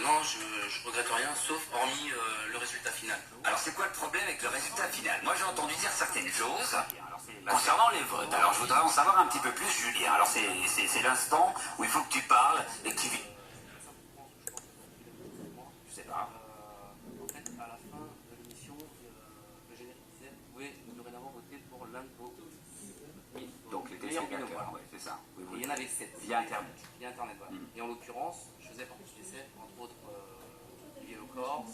non, je regrette rien, sauf hormis le résultat final. Alors c'est quoi le problème avec le résultat final? Moi j'ai entendu dire certaines choses concernant les votes. Alors je voudrais en savoir un petit peu plus, Julien. Alors c'est l'instant où il faut que tu parles et que tu... Je sais pas. En fait, à la fin de l'émission, le générique disait, vous pouvez dorénavant voter pour l'un de vos... Donc les téléspectateurs, ouais, c'est ça. Oui, il y en avait 7. Via Internet. Via Internet, voilà. Et en l'occurrence, je faisais partie des 7, entre autres Olivier Lecor.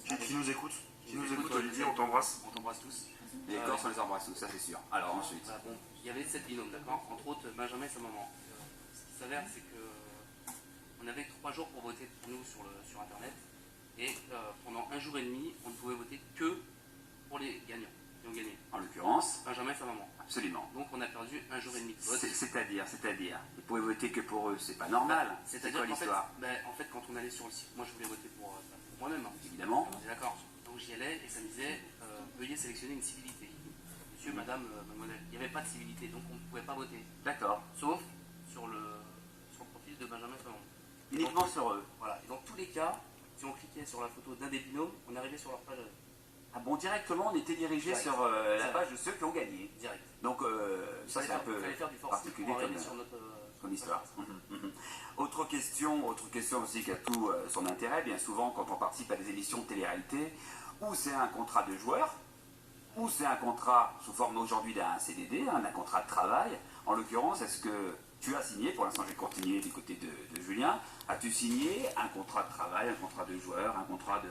Qui nous écoute? Qui nous écoute, Olivier, on t'embrasse. On t'embrasse tous. Les Corses, on les embrasse tous, ça c'est sûr. Alors ensuite. Bah, bon, il y avait 7 binômes, d'accord. Entre autres, Benjamin et sa maman. Ce qui s'avère, c'est que on avait 3 jours pour voter pour nous sur Internet. Et pendant 1 jour et demi, on ne pouvait voter que pour les gagnants qui ont gagné. En l'occurrence, Benjamin et sa maman. absolument. Donc on a perdu 1 jour et demi de vote. C'est-à-dire, vous pouvez voter que pour eux, c'est pas normal. C'est-à-dire quoi l'histoire? en fait, quand on allait sur le site, moi je voulais voter pour moi-même. Hein. Évidemment. On est d'accord. Donc j'y allais et ça me disait veuillez sélectionner une civilité. Monsieur, madame, mademoiselle. Il n'y avait pas de civilité, donc on ne pouvait pas voter. D'accord. Sauf sur le profil de Benjamin Fallon. Uniquement sur eux. Voilà. Et dans tous les cas, si on cliquait sur la photo d'un des binômes, on arrivait sur leur page. Ah bon, directement on était dirigé Direct. sur la page de ceux qui ont gagné. Direct. Donc ça c'est un peu faire du particulier pour comme, arriver sur notre comme histoire. Autre question aussi qui a tout son intérêt, bien souvent quand on participe à des émissions de télé-réalité, ou c'est un contrat de joueur, ou c'est un contrat sous forme aujourd'hui d'un CDD, d'un contrat de travail. En l'occurrence, est-ce que tu as signé, pour l'instant j'ai continué du côté de Julien, as-tu signé un contrat de travail, un contrat de joueur, un contrat de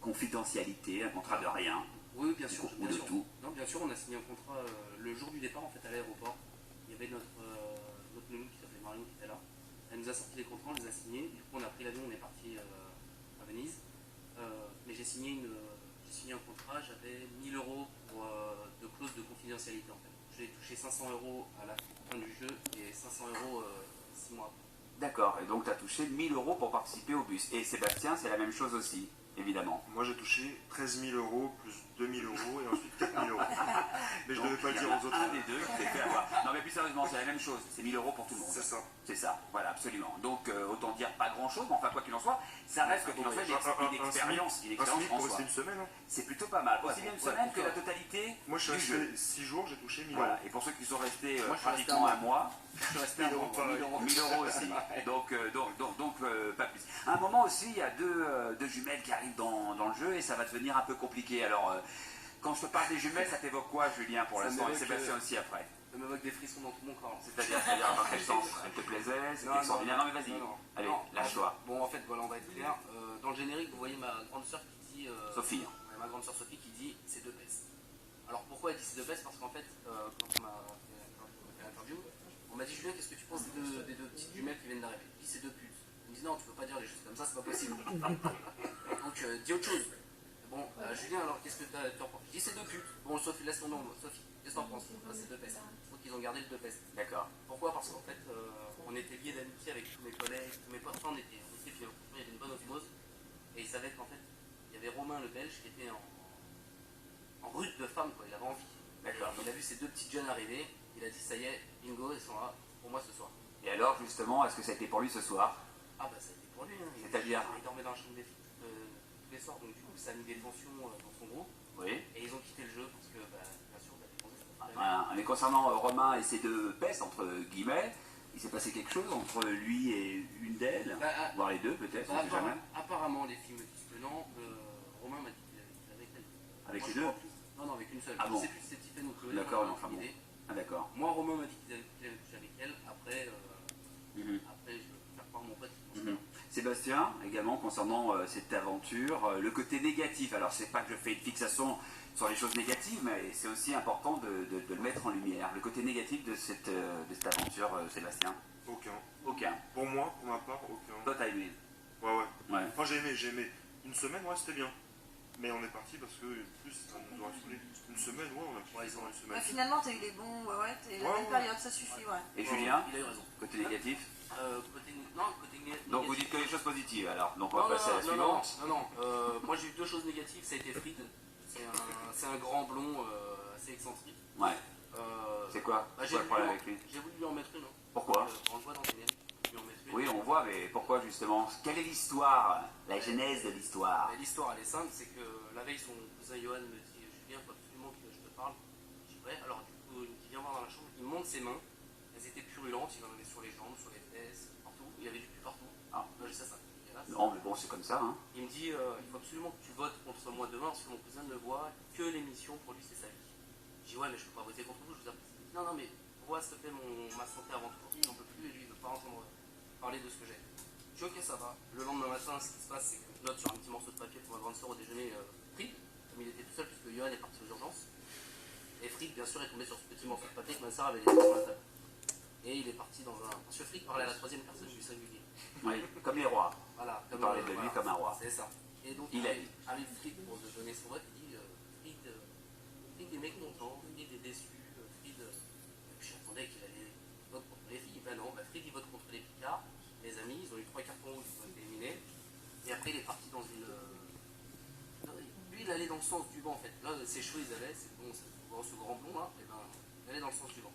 confidentialité, un contrat de rien? Oui, bien sûr. Ou de tout? Non, bien sûr, on a signé un contrat le jour du départ en fait à l'aéroport. Il y avait notre nounou qui s'appelait Marion qui était là. Elle nous a sorti les contrats, on les a signés. Du coup, on a pris l'avion, on est parti à Venise. Mais j'ai signé un contrat, j'avais 1000 € de clause de confidentialité en fait. J'ai touché 500 € à la fin du jeu et 500 € 6 mois après. D'accord, et donc tu as touché 1000 € pour participer au bus. Et Sébastien, c'est la même chose aussi, évidemment. Moi j'ai touché 13 000 € plus 2 000 € et ensuite 4 000 €. Mais je ne devais pas le dire aux autres. Un des deux qui s'est fait avoir. Non mais plus sérieusement, c'est la même chose, c'est 1000 € pour tout le monde. C'est ça. C'est ça, voilà, absolument. Donc autant dire pas grand chose, mais enfin quoi qu'il en soit, ça reste quoi qu'il en soit une expérience. Un SMIC pour rester une semaine, hein. C'est plutôt pas mal. Aussi bien une semaine que la totalité. Moi je suis resté 6 jours, j'ai touché 1000 €. Voilà, et pour ceux qui sont restés Moi, je suis resté pratiquement un mois, Je suis resté à 1000 €. 1000 € aussi. Donc pas plus. À un moment aussi, il y a deux jumelles qui arrivent dans le jeu et ça va devenir un peu compliqué. Alors, quand je te parle des jumelles, ça t'évoque quoi, Julien, pour Ça l'instant, et m'évoque, Sébastien aussi après? Ça m'évoque des frissons dans tout mon corps. C'est-à-dire dans quel sens? Elle te plaisait? C'était extraordinaire? Non mais vas-y, allez, lâche-toi. Bon, en fait, voilà, on va être clair. Dans le générique, vous voyez ma grande soeur qui dit... Sophie. Ouais, ma grande soeur Sophie qui dit c'est deux pestes. Alors pourquoi elle dit c'est deux pestes? Parce qu'en fait, quand on m'a fait l'interview, on m'a dit Julien, qu'est-ce que tu penses des deux petites jumelles qui viennent d'arriver? Je dis c'est deux putes. Il me dit non, tu peux pas dire les choses comme ça, c'est pas possible. Donc dis autre chose. Bon, Julien, alors qu'est-ce que tu en penses? Je dis c'est deux putes. Bon, Sophie, laisse ton nom, Sophie, qu'est-ce que t'en penses? C'est deux pestes. Je trouve qu'ils ont gardé les deux pestes. D'accord. Pourquoi? Parce qu'en fait, on était liés d'amitié avec tous mes collègues, tous mes potes, on était puis il y avait une bonne osmose. Et il savait qu'en fait, il y avait Romain le Belge qui était en brute de femme, quoi. Il avait envie. D'accord. Il a vu ces deux petites jeunes arriver, il a dit ça y est, bingo, ils sont là pour moi ce soir. Et alors, justement, est-ce que ça a été pour lui ce soir? Ah bah ça a été pour lui, hein. C'est-à-dire? Il dormait dans la chambre des filles tous les soirs, donc du coup ça a mis des tensions dans son groupe. Oui. Et ils ont quitté le jeu parce que, bien sûr, les tensions, Voilà. Mais concernant Romain et ses deux pestes, entre guillemets, il s'est passé quelque chose entre lui et une d'elles, voire les deux peut-être, on ne sait jamais. Apparemment, les filles me disent que non. Romain m'a dit qu'il avait avec elle. Avec les deux? Non, avec une seule. Ah bon? C'est plus ses petits faits, donc d'accord, enfin bon. Ah d'accord. Moi, Romain m'a dit qu'il avait couché avec elle. Après, après je vais faire part mon pote. Sébastien, également, concernant cette aventure, le côté négatif. Alors, c'est pas que je fais une fixation sur les choses négatives, mais c'est aussi important de le mettre en lumière. Le côté négatif de cette aventure, Sébastien? Aucun. Pour moi, pour ma part, aucun. Toi, t'as aimé? Ouais. Enfin, j'ai aimé. Une semaine, ouais, c'était bien. Mais on est parti parce que, plus, ça nous aurait saoulé. Une semaine, ouais, on a kiffé pendant une semaine. Finalement, t'as eu les bons, t'as eu la bonne période, ça suffit, ouais. Et Julien? Il a eu raison. Côté négatif? Côté négatif. Donc vous dites que les choses positives, alors. Donc on va passer à la suivante. Non. Moi j'ai eu deux choses négatives, ça a été Fried. C'est un grand blond assez excentrique. Ouais. C'est quoi le problème avec lui? J'ai voulu lui en mettre une. Pourquoi? On le voit dans le générique. Oui, on voit pourquoi justement? Quelle est l'histoire, la genèse de l'histoire? L'histoire, elle est simple, c'est que la veille, son cousin Johan me dit Julien, il faut absolument que je te parle. Je dis ouais, alors du coup, il vient voir dans la chambre, il monte ses mains, elles étaient purulentes, il en avait sur les jambes, sur les fesses, partout, il y avait du pus partout. Ah. Moi, je sais ça. Non, mais bon, c'est comme ça. Hein. Il me dit il faut absolument que tu votes contre moi demain, parce que mon cousin ne voit que l'émission, pour lui, c'est sa vie. Je dis ouais, mais je peux pas voter contre vous, je vous apprécie. Non, non, mais vois, s'il te plaît, ma santé avant tout. Il n'en peut plus et lui, il ne veut pas entendre parler de ce que j'ai. Je dis ok, ça va. Le lendemain matin, ce qui se passe, c'est que je note sur un petit morceau de papier pour ma grande soeur au déjeuner Fried, comme il était tout seul, puisque Johan est parti aux urgences. Et Fried, bien sûr, est tombé sur ce petit morceau de papier que ma soeur avait laissé sur la table. Et il est parti dans un. Monsieur Fried parlait à la troisième personne du singulier. Oui, comme les rois. Voilà, il parlait de lui comme un roi. C'est ça. Et donc, arrive Fried pour donner son vote, il dit Fried est mécontent, Fried est déçu, Fried. Et puis j'attendais qu'il allait voter contre les filles. Ben non, Fried il vote contre les Picards. Les amis, ils ont eu 3 cartons rouges, ils ont été éliminés. Et après, il est parti dans une. Lui, il allait dans le sens du vent en fait. Là, ses cheveux, ils allaient, c'est bon, ce grand blond là, et ben, il allait dans le sens du vent.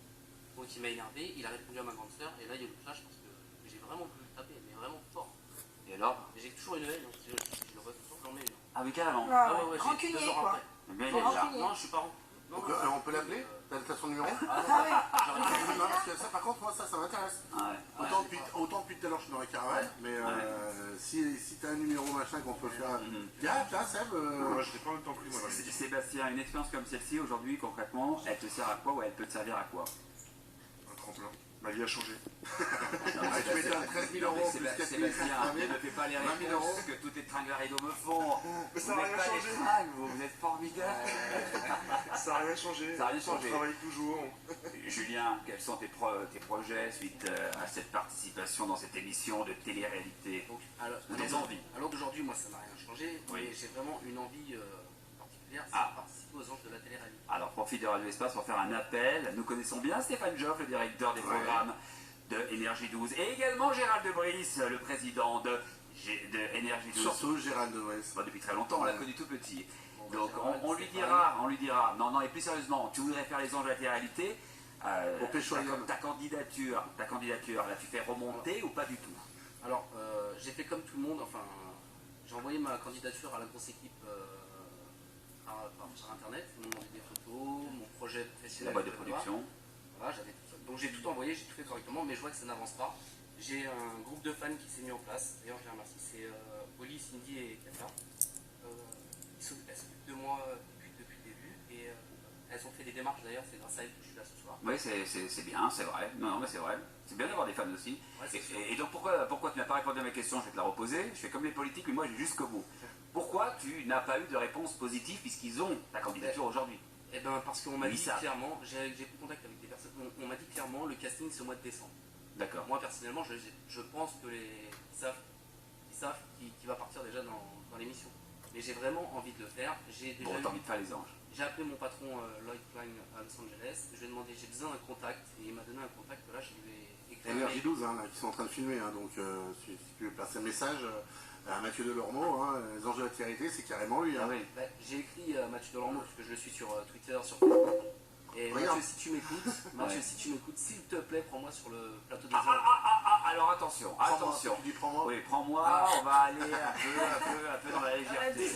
Donc il m'a énervé, il a répondu à ma grande soeur, et là, il y a eu le clash parce que j'ai vraiment pu le taper, mais vraiment fort. Et alors? Mais j'ai toujours une haine, donc si je le vois toujours, j'en mets une. Ah oui, carrément. Ouais, Rancunier, quoi. Bien, il est là. Non, je suis pas rancunier. On peut l'appeler? T'as son numéro? Non, parce que ça, par contre, moi, ça m'intéresse. Ouais. Autant depuis tout à l'heure, je suis dans la caravane, mais si t'as un numéro machin qu'on peut faire. Tiens, Seb. Moi, je n'ai pas le temps pris, moi. Sébastien, une expérience comme celle-ci, aujourd'hui, concrètement, elle te sert à quoi ou elle peut te servir à quoi? Un tremplin. Ma vie a changé. Tu mets 13 000 euros plus 4 000. Sébastien, ne fais pas les 20 000 réponses euros. que tous tes tringles à rideau me font. Mais ça Vous n'a n'êtes rien pas des changé. tringles, vous êtes formidables. Ça n'a rien changé. Ça n'a rien changé. On travaille toujours. Julien, quels sont tes projets suite à cette participation dans cette émission de télé-réalité? Des envies? Alors d'aujourd'hui, moi, ça n'a rien changé, Oui. mais j'ai vraiment une envie particulière, c'est de participer aux Anges de la télé-réalité. Alors, profite de Radio Espace pour faire un appel. Nous connaissons bien Stéphane Joff, le directeur des programmes de Énergie 12, et également Gérald de Brice, le président de Énergie 12. Surtout Gérald de Brice. Depuis très longtemps, on l'a connu tout petit. Donc, Gérald, on lui dira, non, et plus sérieusement, tu voudrais faire les Anges de la télé-réalité, Pour Péchoyam. ta candidature, là, tu fais remonter ou pas du tout? Alors, j'ai fait comme tout le monde, enfin, j'ai envoyé ma candidature à la grosse équipe par internet, ils m'ont demandé des photos, mon projet C'est professionnel. la boîte de production. Voilà, j'avais tout ça. Donc j'ai tout envoyé, j'ai tout fait correctement, mais je vois que ça n'avance pas. J'ai un groupe de fans qui s'est mis en place, d'ailleurs je les remercie, c'est Oli, Cindy et Kata. Elles s'occupent de moi depuis le début, et elles ont fait des démarches d'ailleurs, c'est grâce à elles que je suis là ce soir. Oui, c'est bien, c'est vrai. Non, mais c'est vrai. C'est bien d'avoir des fans aussi. Ouais, c'est sûr. Et donc pourquoi tu n'as pas répondu à ma question? Je vais te la reposer. Je fais comme les politiques, mais moi je vais jusqu'au bout. Pourquoi tu n'as pas eu de réponse positive puisqu'ils ont ta candidature aujourd'hui? Eh bien parce qu'on m'a Oui, dit ça. clairement, j'ai pris contact avec des personnes, on m'a dit clairement le casting c'est au mois de décembre. D'accord. Moi personnellement je pense que ils savent qui va partir déjà dans l'émission. Mais j'ai vraiment envie de le faire. J'ai déjà Bon, t'as envie de faire les anges. J'ai appelé mon patron Lloyd Klein à Los Angeles, je lui ai demandé j'ai besoin d'un contact et il m'a donné un contact, là je lui ai écrit. Énergie 12, là, qui sont en train de filmer, donc si tu veux passer le message à Mathieu Delormeau, les Anges de la télé-réalité, c'est carrément lui. Ah oui. J'ai écrit à Mathieu Delormeau parce que je le suis sur Twitter, sur Facebook. Et Regarde. Mathieu, si tu m'écoutes, s'il te plaît, prends-moi sur le plateau des Alors attention. Tu dis prends-moi. Oui, prends-moi, on va aller un peu dans la légèreté.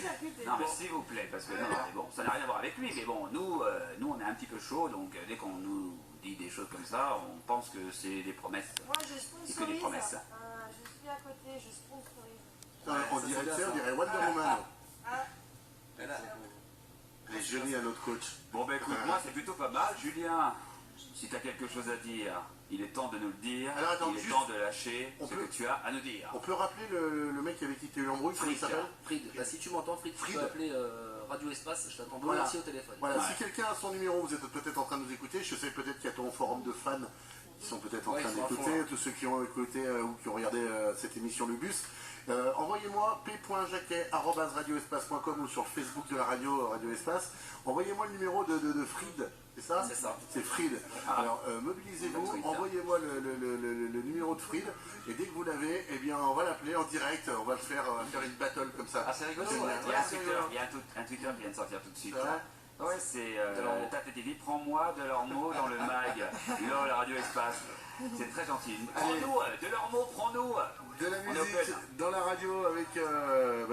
Non, mais s'il vous plaît, parce que non, mais bon, ça n'a rien à voir avec lui, mais bon, nous on est un petit peu chaud, donc dès qu'on nous dit des choses comme ça, on pense que c'est des promesses. Moi, je C'est que des sponsorise. promesses. Je suis à côté, je sponsorise. On dirait, tu sais, on dirait Wonder Woman. Ah, Les génies à notre coach. Bon, ben écoute, moi c'est plutôt pas mal. Julien, si tu as quelque chose à dire, il est temps de nous le dire. Alors, attends, il est juste- temps de lâcher on ce peut- que tu as à nous dire. On peut rappeler le mec avec qui tu as eu l'embrouille, comment il Fried. s'appelle? Fried, si tu m'entends, Fried, tu Fried. peux appeler Radio Espace, je t'attends Voilà. volontiers au téléphone. Voilà, Ouais. si quelqu'un a son numéro, vous êtes peut-être en train de nous écouter, je sais peut-être qu'il y a ton forum de fans qui sont peut-être en Ouais, train ils sont à d'écouter, fond, là. tous ceux qui ont écouté ou qui ont regardé cette émission Le Bus. Envoyez-moi p.jacquet@radioespace.com ou sur le Facebook de la radio Radio Espace. Envoyez-moi le numéro de Fried, c'est ça? C'est ça. C'est Fried. Alors mobilisez-vous, Twitter. envoyez-moi le numéro de Fried et dès que vous l'avez, eh bien on va l'appeler en direct, on va faire une battle comme ça. Ah, c'est rigolo, Génial. ouais. Il y a Ouais, un c'est Twitter, rigolo. il y a un Twitter qui vient de sortir tout de suite. C'est vrai. Ouais, c'est Delormeau. Tati, prends-moi Delormeau dans le mag. LOL Radio Espace. C'est très gentil. Prends-nous, Delormeau, prends-nous. musique dans la radio avec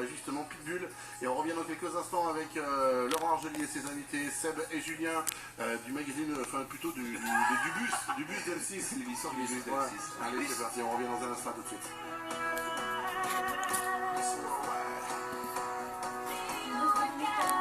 justement Pitbull. Et on revient dans quelques instants avec Laurent Argelier et ses invités, Seb et Julien du magazine, enfin plutôt du bus d'M6. L'émission du bus d'M6. Allez, c'est parti, on revient dans un instant tout de suite.